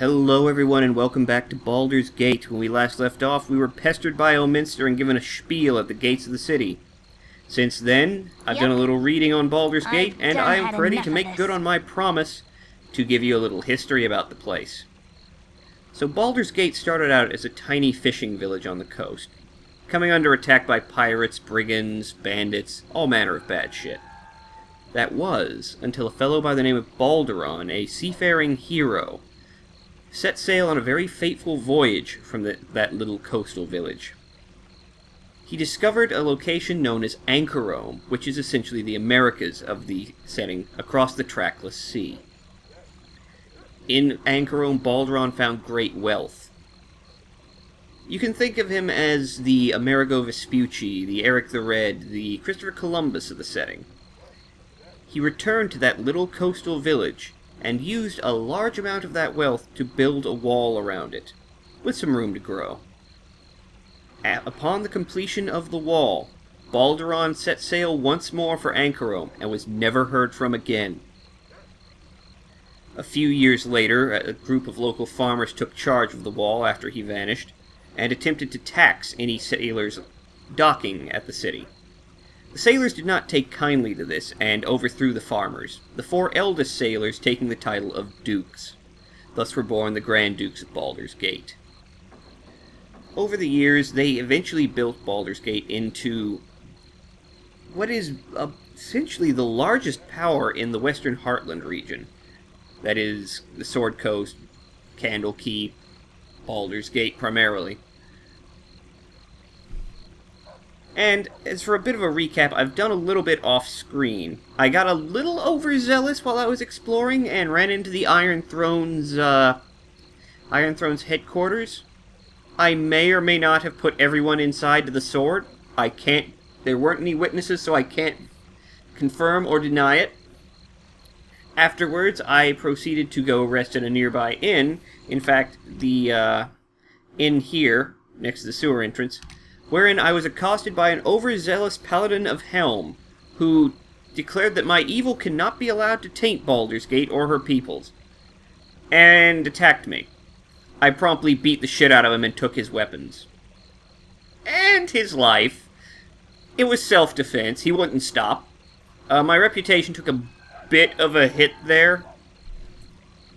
Hello everyone and welcome back to Baldur's Gate. When we last left off, we were pestered by Elminster and given a spiel at the gates of the city. Since then, I've done a little reading on Baldur's Gate, and I am ready to make good on my promise to give you a little history about the place. So Baldur's Gate started out as a tiny fishing village on the coast, coming under attack by pirates, brigands, bandits, all manner of bad shit. That was until a fellow by the name of Baldur, a seafaring hero, set sail on a very fateful voyage from that little coastal village. He discovered a location known as Anchorome, which is essentially the Americas of the setting across the trackless sea. In Anchorome, Baldur found great wealth. You can think of him as the Amerigo Vespucci, the Eric the Red, the Christopher Columbus of the setting. He returned to that little coastal village and used a large amount of that wealth to build a wall around it, with some room to grow. Upon the completion of the wall, Baldur set sail once more for Anchorome and was never heard from again. A few years later, a group of local farmers took charge of the wall after he vanished, and attempted to tax any sailors docking at the city. The sailors did not take kindly to this, and overthrew the farmers, the four eldest sailors taking the title of dukes. Thus were born the Grand Dukes of Baldur's Gate. Over the years, they eventually built Baldur's Gate into what is essentially the largest power in the Western Heartland region. That is, the Sword Coast, Candlekeep, Baldur's Gate primarily. And as for a bit of a recap, I've done a little bit off-screen. I got a little overzealous while I was exploring and ran into the Iron Throne's headquarters. I may or may not have put everyone inside to the sword. There weren't any witnesses, so I can't confirm or deny it. Afterwards, I proceeded to go rest at a nearby inn. In fact, the inn here, next to the sewer entrance, wherein I was accosted by an overzealous paladin of Helm, who declared that my evil cannot be allowed to taint Baldur's Gate or her peoples, and attacked me. I promptly beat the shit out of him and took his weapons. And his life. It was self-defense. He wouldn't stop. My reputation took a bit of a hit there.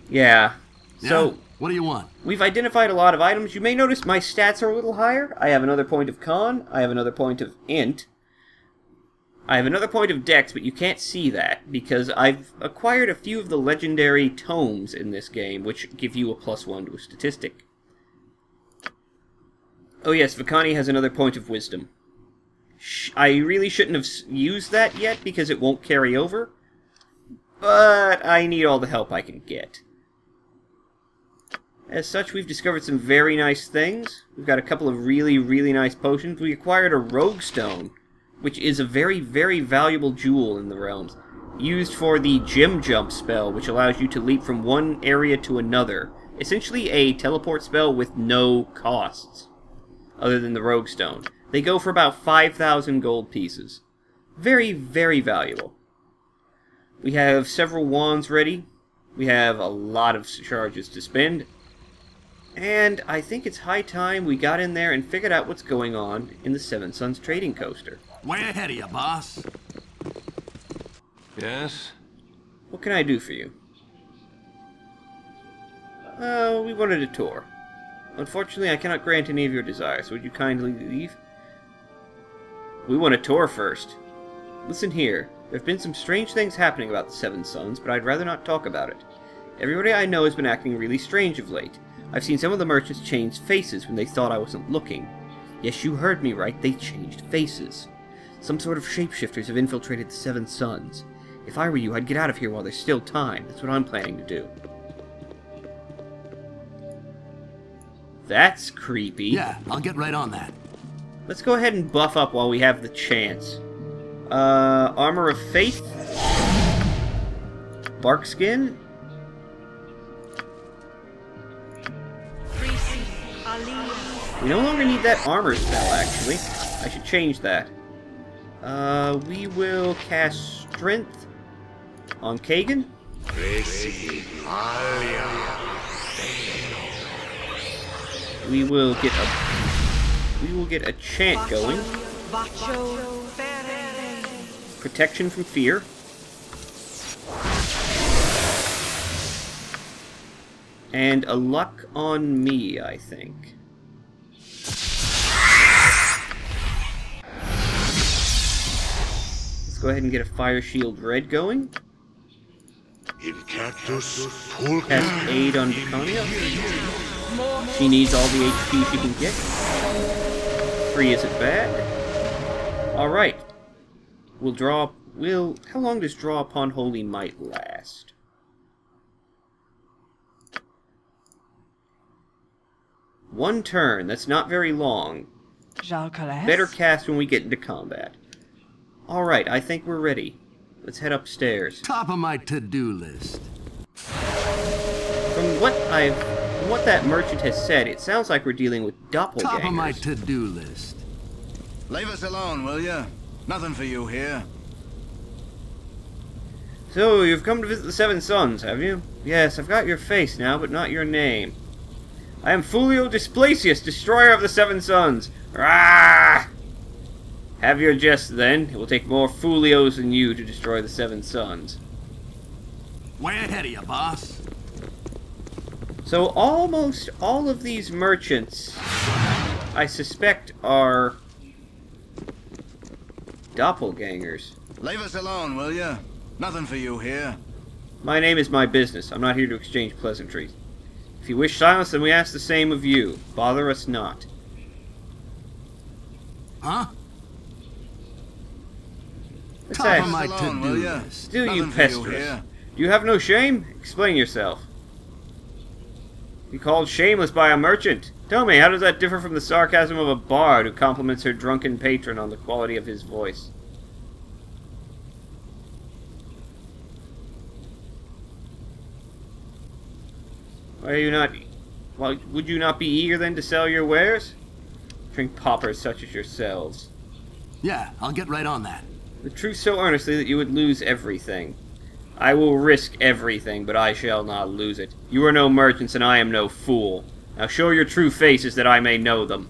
Yeah. So, what do you want? We've identified a lot of items. You may notice my stats are a little higher. I have another point of con. I have another point of int. I have another point of dex, but you can't see that because I've acquired a few of the legendary tomes in this game, which give you a +1 to a statistic. Oh yes, Vakani has another point of wisdom. I really shouldn't have used that yet because it won't carry over, but I need all the help I can get. As such, we've discovered some very nice things. We've got a couple of really, really nice potions. We acquired a rogue stone, which is a very, very valuable jewel in the realms, used for the gem jump spell, which allows you to leap from one area to another. Essentially a teleport spell with no costs, other than the rogue stone. They go for about 5,000 gold pieces. Very, very valuable. We have several wands ready. We have a lot of charges to spend. And I think it's high time we got in there and figured out what's going on in the Seven Suns trading coaster. Way ahead of you, boss. Yes? What can I do for you? We wanted a tour. Unfortunately, I cannot grant any of your desires. Would you kindly leave? We want a tour first. Listen here. There have been some strange things happening about the Seven Suns, but I'd rather not talk about it. Everybody I know has been acting really strange of late. I've seen some of the merchants change faces when they thought I wasn't looking. Yes, you heard me right, they changed faces. Some sort of shapeshifters have infiltrated the Seven Suns. If I were you, I'd get out of here while there's still time. That's what I'm planning to do. That's creepy. Yeah, I'll get right on that. Let's go ahead and buff up while we have the chance. Armor of Faith. Barkskin. We no longer need that armor spell, actually. I should change that. We will cast Strength on Kagan. we will get a chant going. Protection from fear. And a luck on me, I think. Let's go ahead and get a fire shield red going. Cast aid on Viconia. She needs all the HP she can get. 3 isn't bad. Alright. How long does draw upon Holy Might last? One turn. That's not very long. Better cast when we get into combat. Alright, I think we're ready. Let's head upstairs. Top of my to-do list. From what that merchant has said, it sounds like we're dealing with doppelgangers. Top of my to-do list. Leave us alone, will ya? Nothing for you here. So, you've come to visit the Seven Sons, have you? Yes, I've got your face now, but not your name. I am Fulio Displacius, destroyer of the Seven Sons. Rah! Have your jest, then. It will take more Fulios than you to destroy the Seven Sons. Way ahead of you, boss. So almost all of these merchants, I suspect, are doppelgangers. Leave us alone, will ya? Nothing for you here. My name is my business. I'm not here to exchange pleasantries. If you wish silence, then we ask the same of you. Bother us not. Huh? What's Top of that? my to-do list. Still you Nothing for pester you us. here. Do you have no shame? Explain yourself. You called shameless by a merchant. Tell me, how does that differ from the sarcasm of a bard who compliments her drunken patron on the quality of his voice? Why would you not be eager then to sell your wares? Drink paupers such as yourselves. Yeah, I'll get right on that. The truth so earnestly that you would lose everything. I will risk everything, but I shall not lose it. You are no merchants, and I am no fool. Now show your true faces that I may know them.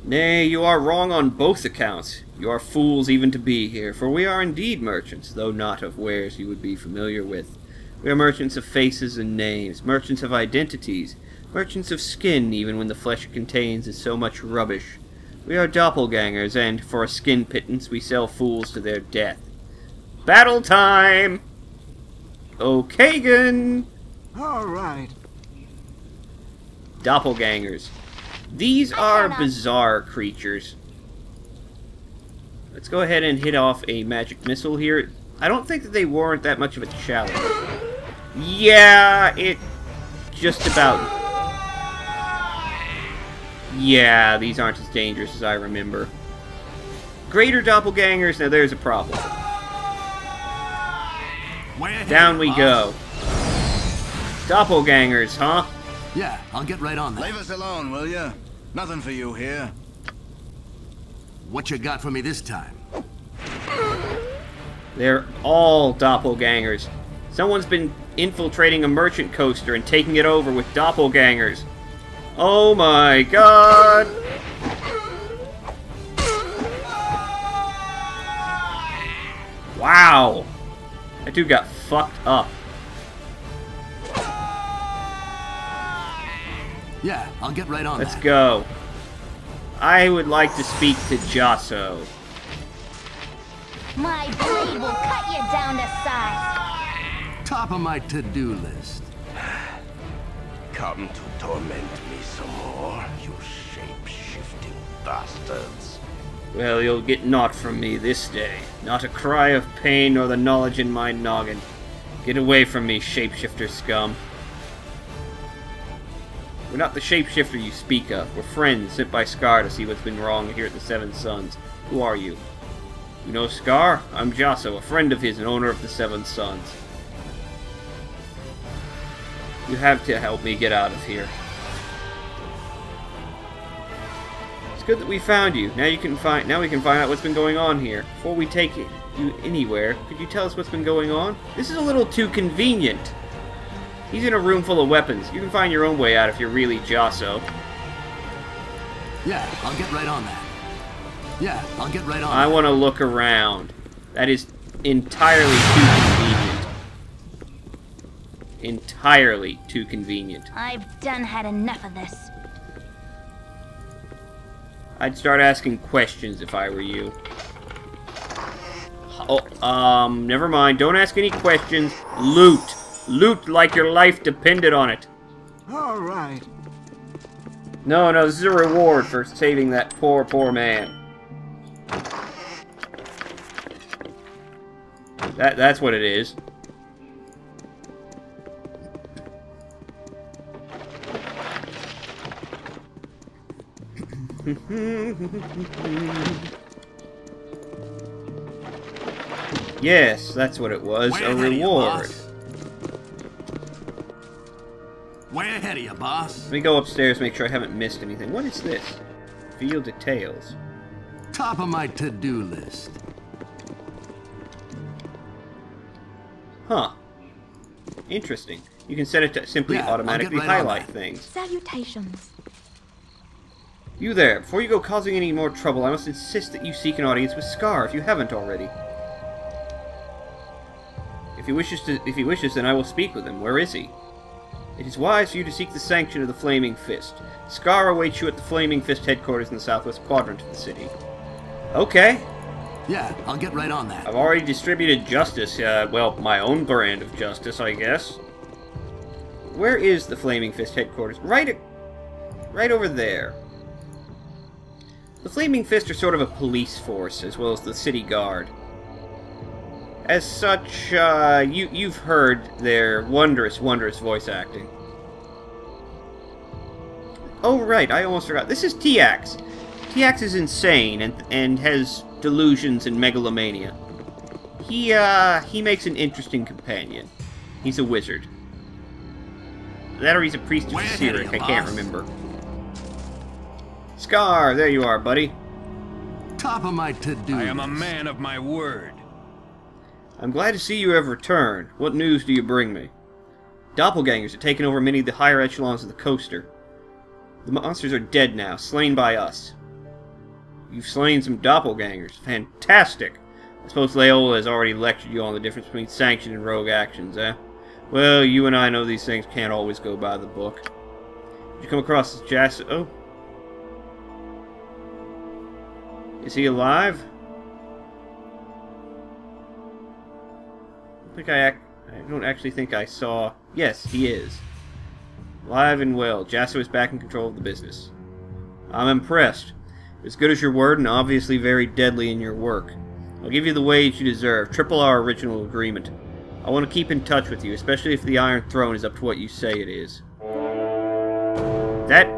Nay, you are wrong on both accounts. You are fools even to be here, for we are indeed merchants, though not of wares you would be familiar with. We are merchants of faces and names, merchants of identities, merchants of skin, even when the flesh it contains is so much rubbish. We are doppelgangers, and, for a skin pittance, we sell fools to their death. Battle time! Okagan! All right. Doppelgangers. These are bizarre creatures. Let's go ahead and hit off a magic missile here. I don't think that they warrant that much of a challenge. Yeah, it just about... Yeah, these aren't as dangerous as I remember. Greater doppelgangers, now there's a problem. Down we go. Doppelgangers, huh? Yeah, I'll get right on that. Leave us alone, will ya? Nothing for you here. What you got for me this time? They're all doppelgangers. Someone's been infiltrating a merchant coaster and taking it over with doppelgangers. Oh my god! Wow! That dude got fucked up. Yeah, I'll get right on Let's that. go. I would like to speak to Jasso. My blade will cut you down to size. Top of my to-do list. Come to torment me some more, you shape-shifting bastards. Well, you'll get naught from me this day. Not a cry of pain nor the knowledge in my noggin. Get away from me, shapeshifter scum. We're not the shapeshifter you speak of. We're friends sent by Scar to see what's been wrong here at the Seven Sons. Who are you? You know Scar? I'm Jasso, a friend of his and owner of the Seven Sons. You have to help me get out of here. It's good that we found you. Now we can find out what's been going on here. Before we take you anywhere, could you tell us what's been going on? This is a little too convenient. He's in a room full of weapons. You can find your own way out if you're really Josso. Yeah, I'll get right on that. Yeah, I'll get right on I want to look around. That is entirely too convenient. Entirely too convenient. I've done had enough of this. I'd start asking questions if I were you. Oh, never mind. Don't ask any questions. Loot. Loot like your life depended on it. All right. No, this is a reward for saving that poor, poor man. That's what it is. Yes, that's what it was. A reward. Way ahead of you, boss. Let me go upstairs, make sure I haven't missed anything. What is this? Field details. Top of my to-do list. Huh. Interesting. You can set it to simply automatically highlight things. Salutations. You there. Before you go causing any more trouble, I must insist that you seek an audience with Scar if you haven't already. If he wishes, then I will speak with him. Where is he? It is wise for you to seek the sanction of the Flaming Fist. Scar awaits you at the Flaming Fist headquarters in the southwest quadrant of the city. Okay. Yeah, I'll get right on that. I've already distributed justice, well, my own brand of justice, I guess. Where is the Flaming Fist headquarters? Right over there. The Flaming Fist are sort of a police force, as well as the city guard. As such, you've heard their wondrous, wondrous voice acting. Oh, right, I almost forgot. This is T-Ax. T-Ax is insane and has delusions and megalomania. He makes an interesting companion. He's a wizard. That or he's a priest of Cyric, I can't remember. Scar, there you are, buddy. Top of my to-do list. I am a man of my word. I'm glad to see you have returned. What news do you bring me? Doppelgangers have taken over many of the higher echelons of the coaster. The monsters are dead now, slain by us. You've slain some doppelgangers. Fantastic! I suppose Leola has already lectured you on the difference between sanctioned and rogue actions, eh? Well, you and I know these things can't always go by the book. Did you come across this Jass... Oh. Is he alive? I don't actually think I saw... Yes, he is. Alive and well. Jasso is back in control of the business. I'm impressed. As good as your word and obviously very deadly in your work. I'll give you the wage you deserve, triple our original agreement. I want to keep in touch with you, especially if the Iron Throne is up to what you say it is. That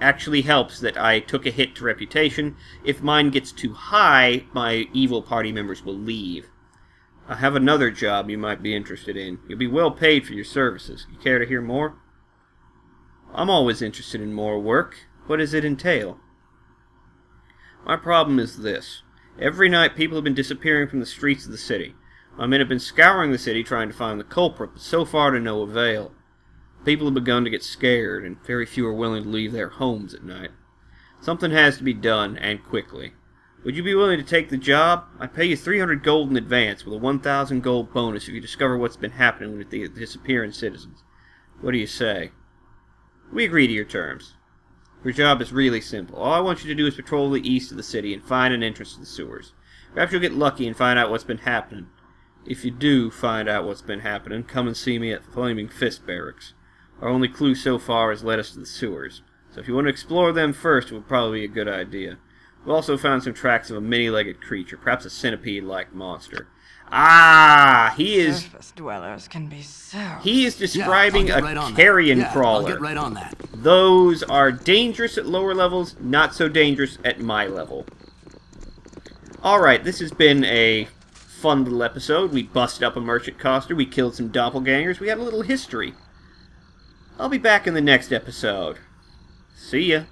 actually helps that I took a hit to reputation. If mine gets too high, my evil party members will leave. I have another job you might be interested in. You'll be well paid for your services. You care to hear more? I'm always interested in more work. What does it entail? My problem is this. Every night people have been disappearing from the streets of the city. My men have been scouring the city trying to find the culprit, but so far to no avail. People have begun to get scared, and very few are willing to leave their homes at night. Something has to be done, and quickly. Would you be willing to take the job? I pay you 300 gold in advance, with a 1,000 gold bonus if you discover what's been happening with the disappearing citizens. What do you say? We agree to your terms. Your job is really simple. All I want you to do is patrol the east of the city and find an entrance to the sewers. Perhaps you'll get lucky and find out what's been happening. If you do find out what's been happening, come and see me at the Flaming Fist Barracks. Our only clue so far has led us to the sewers. So if you want to explore them first, it would probably be a good idea. We've also found some tracks of a many-legged creature, perhaps a centipede-like monster. Ah, he is... Surface dwellers can be so... He is describing a carrion crawler. I'll get right on that. Those are dangerous at lower levels, not so dangerous at my level. Alright, this has been a fun little episode. We busted up a merchant coster, we killed some doppelgangers, we had a little history. I'll be back in the next episode. See ya.